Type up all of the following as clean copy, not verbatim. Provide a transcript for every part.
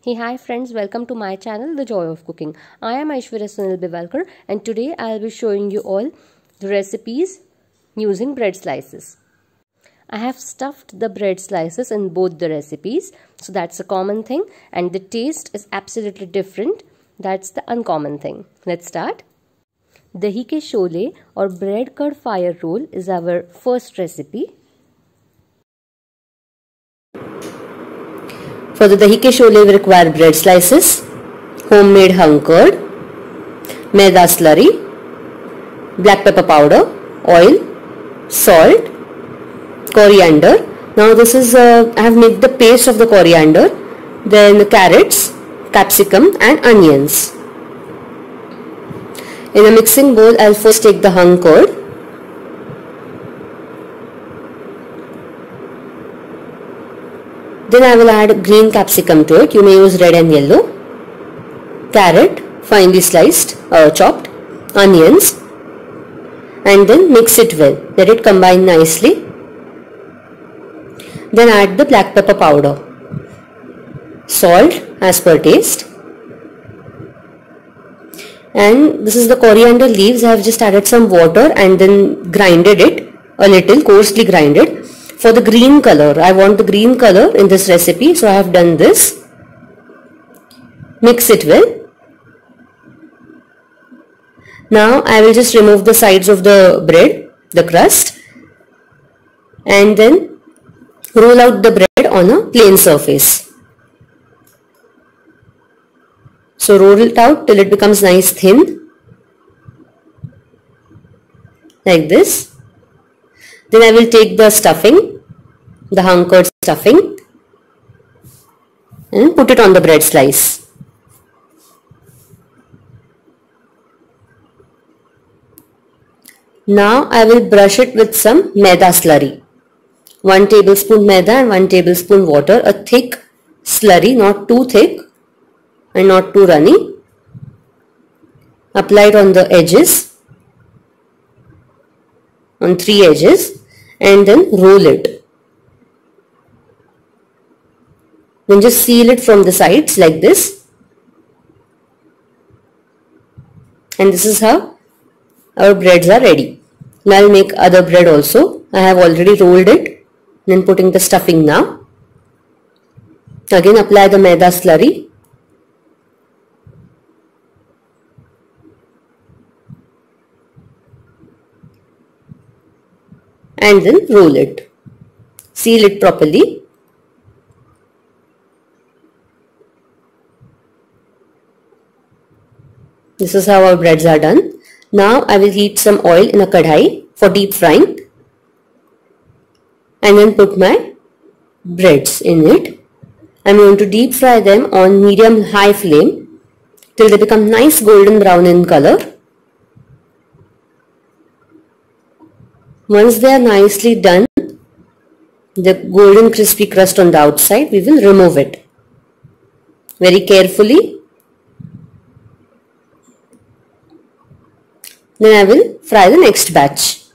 Hey, hi friends, welcome to my channel The Joy of Cooking. I am Aishwarya Sunil Bivalkar and today I will be showing you all the recipes using bread slices. I have stuffed the bread slices in both the recipes, so that's a common thing, and the taste is absolutely different. That's the uncommon thing. Let's start. Dahi ke shole or bread curd fire roll is our first recipe. For the dahi ke shole we require bread slices, homemade hung curd, maida slurry, black pepper powder, oil, salt, coriander. Now this is I have made the paste of the coriander, then carrots, capsicum and onions. In a mixing bowl I will first take the hung curd. Then I will add green capsicum to it. You may use red and yellow. Carrot, finely sliced or chopped. Onions. And then mix it well. Let it combine nicely. Then add the black pepper powder. Salt as per taste. And this is the coriander leaves. I have just added some water and then grinded it a little, coarsely grinded. For the green color, I want the green color in this recipe, so I have done this. Mix it well. Now I will just remove the sides of the bread, the crust, and then roll out the bread on a plain surface. So roll it out till it becomes nice thin, like this. Then I will take the stuffing, the hung curd stuffing, and put it on the bread slice. Now I will brush it with some maida slurry. 1 tablespoon maida and 1 tablespoon water, a thick slurry, not too thick and not too runny. Apply it on the edges, on 3 edges, and then roll it. Then just seal it from the sides like this. And this is how our breads are ready. Now I will make other bread also. I have already rolled it. Then putting the stuffing now. Again apply the maida slurry. And then roll it. Seal it properly. This is how our breads are done. Now I will heat some oil in a kadhai for deep frying. And then put my breads in it. I am going to deep fry them on medium-high flame till they become nice golden brown in color. Once they are nicely done, the golden crispy crust on the outside, we will remove it very carefully. Then I will fry the next batch.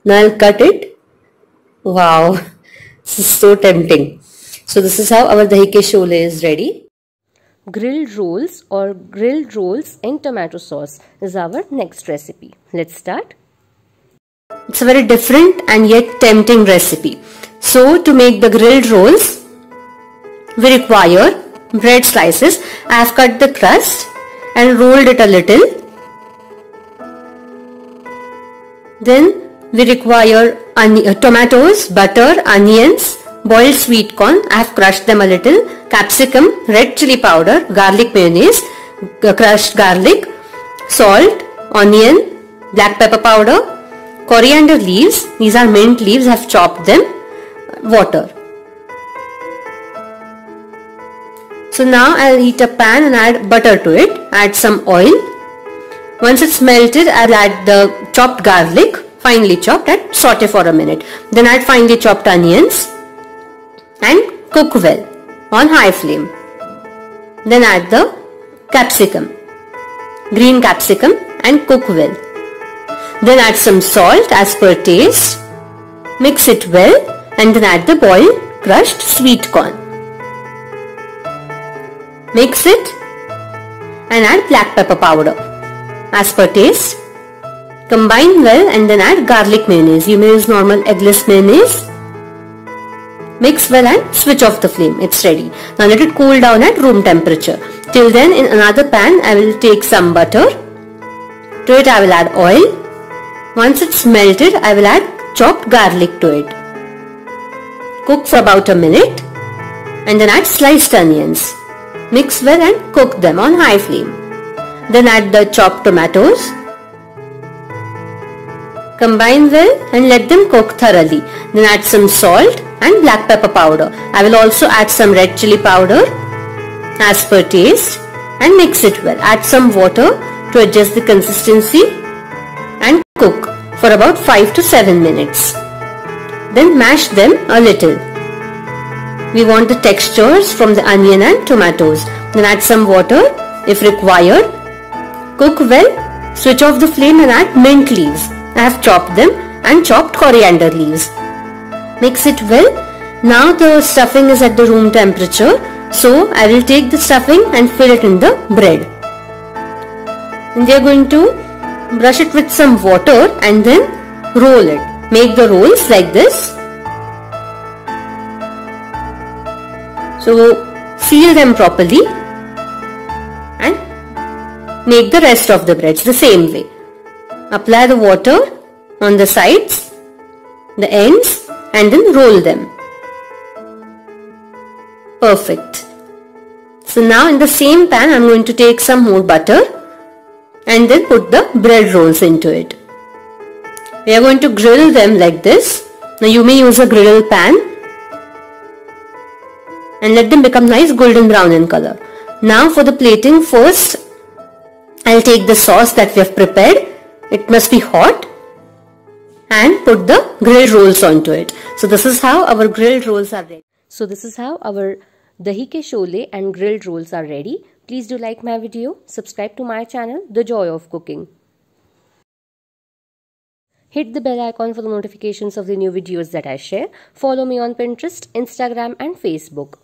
Now I will cut it. Wow, this is so tempting. So this is how our dahi ke shole is ready. Grilled rolls or grilled rolls in tomato sauce is our next recipe. Let's start. It's a very different and yet tempting recipe. So to make the grilled rolls, we require bread slices. I have cut the crust and rolled it a little. Then we require tomatoes, butter, onions, boiled sweet corn. I have crushed them a little. Capsicum, red chili powder, garlic mayonnaise, crushed garlic, salt, onion, black pepper powder, coriander leaves. These are mint leaves. I have chopped them. Water. So now I will heat a pan and add butter to it. Add some oil. Once it's melted, I will add the chopped garlic, finely chopped, and saute for a minute. Then add finely chopped onions and cook well on high flame. Then add the capsicum, green capsicum, and cook well. Then add some salt as per taste. Mix it well and then add the boiled crushed sweet corn. Mix it and add black pepper powder as per taste. Combine well and then add garlic mayonnaise. You may use normal eggless mayonnaise. Mix well and switch off the flame. It's ready. Now let it cool down at room temperature. Till then, in another pan I will take some butter. To it I will add oil. Once it's melted, I will add chopped garlic to it. Cook for about a minute and then add sliced onions. Mix well and cook them on high flame. Then add the chopped tomatoes. Combine well and let them cook thoroughly. Then add some salt and black pepper powder. I will also add some red chili powder as per taste and mix it well. Add some water to adjust the consistency and cook for about 5 to 7 minutes. Then mash them a little. We want the textures from the onion and tomatoes. Then add some water if required. Cook well. Switch off the flame and add mint leaves. I have chopped them and chopped coriander leaves. Mix it well. Now the stuffing is at the room temperature. So I will take the stuffing and fill it in the bread. And we are going to brush it with some water and then roll it. Make the rolls like this. So seal them properly and make the rest of the breads the same way. Apply the water on the sides, the ends, and then roll them. Perfect. So now in the same pan I am going to take some more butter and then put the bread rolls into it. We are going to grill them like this. Now you may use a griddle pan and let them become nice golden brown in color. Now for the plating, first I'll take the sauce that we have prepared. It must be hot and put the grilled rolls onto it. So this is how our grilled rolls are ready. So this is how our dahi ke shole and grilled rolls are ready. Please do like my video, subscribe to my channel, The Joy of Cooking. Hit the bell icon for the notifications of the new videos that I share. Follow me on Pinterest, Instagram and Facebook.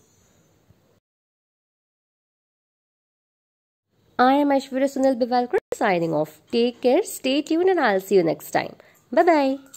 I am Aishwarya Sunil Bivalkar signing off. Take care, stay tuned and I'll see you next time. Bye-bye.